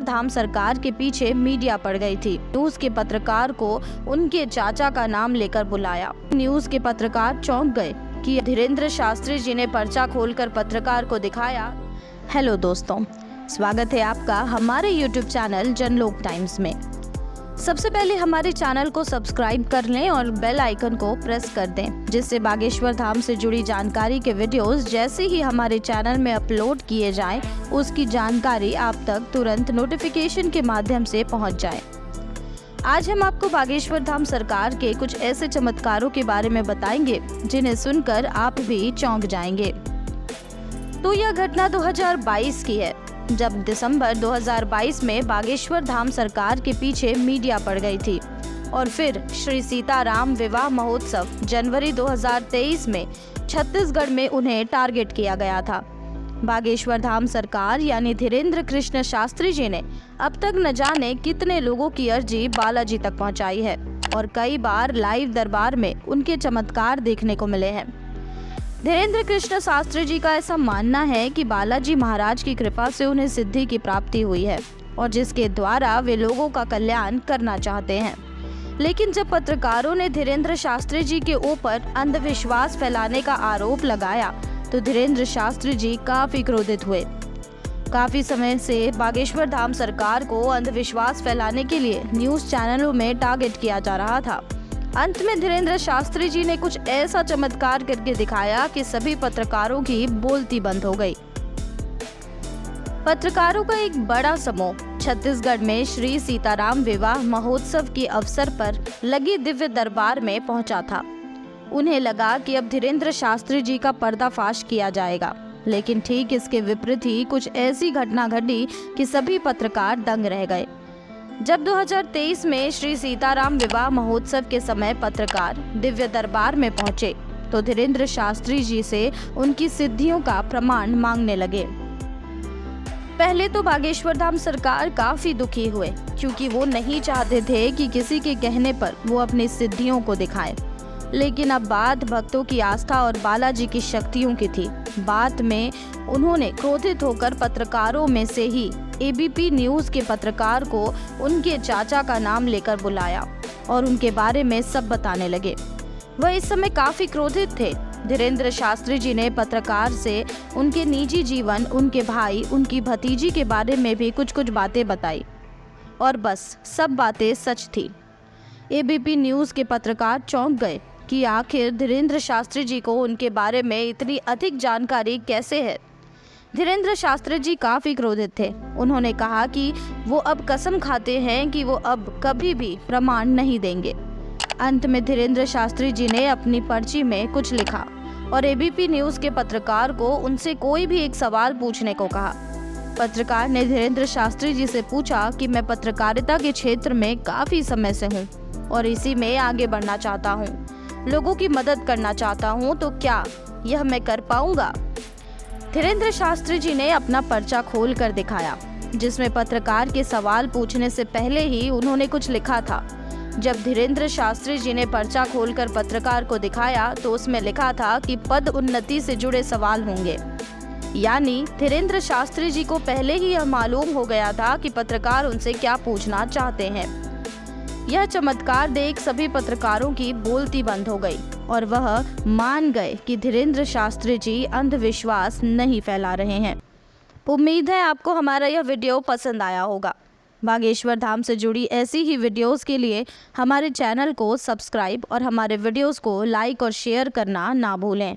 बागेश्वर धाम सरकार के पीछे मीडिया पड़ गई थी। न्यूज के पत्रकार को उनके चाचा का नाम लेकर बुलाया। न्यूज के पत्रकार चौंक गए कि धीरेन्द्र शास्त्री जी ने पर्चा खोलकर पत्रकार को दिखाया। हेलो दोस्तों, स्वागत है आपका हमारे YouTube चैनल जनलोक टाइम्स में। सबसे पहले हमारे चैनल को सब्सक्राइब कर लें और बेल आइकन को प्रेस कर दें, जिससे बागेश्वर धाम से जुड़ी जानकारी के वीडियोस जैसे ही हमारे चैनल में अपलोड किए जाएं, उसकी जानकारी आप तक तुरंत नोटिफिकेशन के माध्यम से पहुंच जाए। आज हम आपको बागेश्वर धाम सरकार के कुछ ऐसे चमत्कारों के बारे में बताएंगे जिन्हें सुनकर आप भी चौंक जाएंगे। तो यह घटना 2022 की है, जब दिसंबर 2022 में बागेश्वर धाम सरकार के पीछे मीडिया पड़ गई थी और फिर श्री सीताराम विवाह महोत्सव जनवरी 2023 में छत्तीसगढ़ में उन्हें टारगेट किया गया था। बागेश्वर धाम सरकार यानी धीरेन्द्र कृष्ण शास्त्री जी ने अब तक न जाने कितने लोगों की अर्जी बालाजी तक पहुंचाई है और कई बार लाइव दरबार में उनके चमत्कार देखने को मिले हैं। धीरेन्द्र कृष्ण शास्त्री जी का ऐसा मानना है कि बालाजी महाराज की कृपा से उन्हें सिद्धि की प्राप्ति हुई है और जिसके द्वारा वे लोगों का कल्याण करना चाहते हैं। लेकिन जब पत्रकारों ने धीरेन्द्र शास्त्री जी के ऊपर अंधविश्वास फैलाने का आरोप लगाया तो धीरेन्द्र शास्त्री जी काफी क्रोधित हुए। काफी समय से बागेश्वर धाम सरकार को अंधविश्वास फैलाने के लिए न्यूज चैनलों में टारगेट किया जा रहा था। अंत में धीरेन्द्र शास्त्री जी ने कुछ ऐसा चमत्कार करके दिखाया कि सभी पत्रकारों की बोलती बंद हो गई। पत्रकारों का एक बड़ा समूह छत्तीसगढ़ में श्री सीताराम विवाह महोत्सव के अवसर पर लगी दिव्य दरबार में पहुंचा था। उन्हें लगा कि अब धीरेन्द्र शास्त्री जी का पर्दाफाश किया जाएगा, लेकिन ठीक इसके विपरीत ही कुछ ऐसी घटना घटी कि सभी पत्रकार दंग रह गए। जब 2023 में श्री सीताराम विवाह महोत्सव के समय पत्रकार दिव्य दरबार में पहुंचे तो धीरेन्द्र शास्त्री जी से उनकी सिद्धियों का प्रमाण मांगने लगे। पहले तो बागेश्वर धाम सरकार काफी दुखी हुए, क्योंकि वो नहीं चाहते थे कि किसी के कहने पर वो अपनी सिद्धियों को दिखाएं। लेकिन अब बात भक्तों की आस्था और बालाजी की शक्तियों की थी। बाद में उन्होंने क्रोधित होकर पत्रकारों में से ही एबीपी न्यूज के पत्रकार को उनके चाचा का नाम लेकर बुलाया और उनके बारे में सब बताने लगे। वह इस समय काफी क्रोधित थे। धीरेन्द्र शास्त्री जी ने पत्रकार से उनके निजी जीवन, उनके भाई, उनकी भतीजी के बारे में भी कुछ बातें बताई और बस सब बातें सच थी। एबीपी न्यूज के पत्रकार चौंक गए कि आखिर धीरेन्द्र शास्त्री जी को उनके बारे में इतनी अधिक जानकारी कैसे है। धीरेन्द्र शास्त्री जी काफी क्रोधित थे। उन्होंने कहा कि वो अब कसम खाते हैं कि वो अब कभी भी प्रमाण नहीं देंगे। अंत में धीरेन्द्र शास्त्री जी ने अपनी पर्ची में कुछ लिखा और एबीपी न्यूज के पत्रकार को उनसे कोई भी एक सवाल पूछने को कहा। पत्रकार ने धीरेन्द्र शास्त्री जी से पूछा कि मैं पत्रकारिता के क्षेत्र में काफी समय से हूँ और इसी में आगे बढ़ना चाहता हूँ, लोगों की मदद करना चाहता हूँ, तो क्या यह मैं कर पाऊंगा? धीरेन्द्र शास्त्री जी ने अपना पर्चा खोल कर दिखाया, जिसमें पत्रकार के सवाल पूछने से पहले ही उन्होंने कुछ लिखा था। जब धीरेन्द्र शास्त्री जी ने पर्चा खोलकर पत्रकार को दिखाया तो उसमें लिखा था कि पद उन्नति से जुड़े सवाल होंगे। यानी धीरेन्द्र शास्त्री जी को पहले ही यह मालूम हो गया था कि पत्रकार उनसे क्या पूछना चाहते हैं। यह चमत्कार देख सभी पत्रकारों की बोलती बंद हो गई और वह मान गए कि धीरेन्द्र शास्त्री जी अंधविश्वास नहीं फैला रहे हैं। उम्मीद है आपको हमारा यह वीडियो पसंद आया होगा। बागेश्वर धाम से जुड़ी ऐसी ही वीडियोस के लिए हमारे चैनल को सब्सक्राइब और हमारे वीडियोस को लाइक और शेयर करना ना भूलें।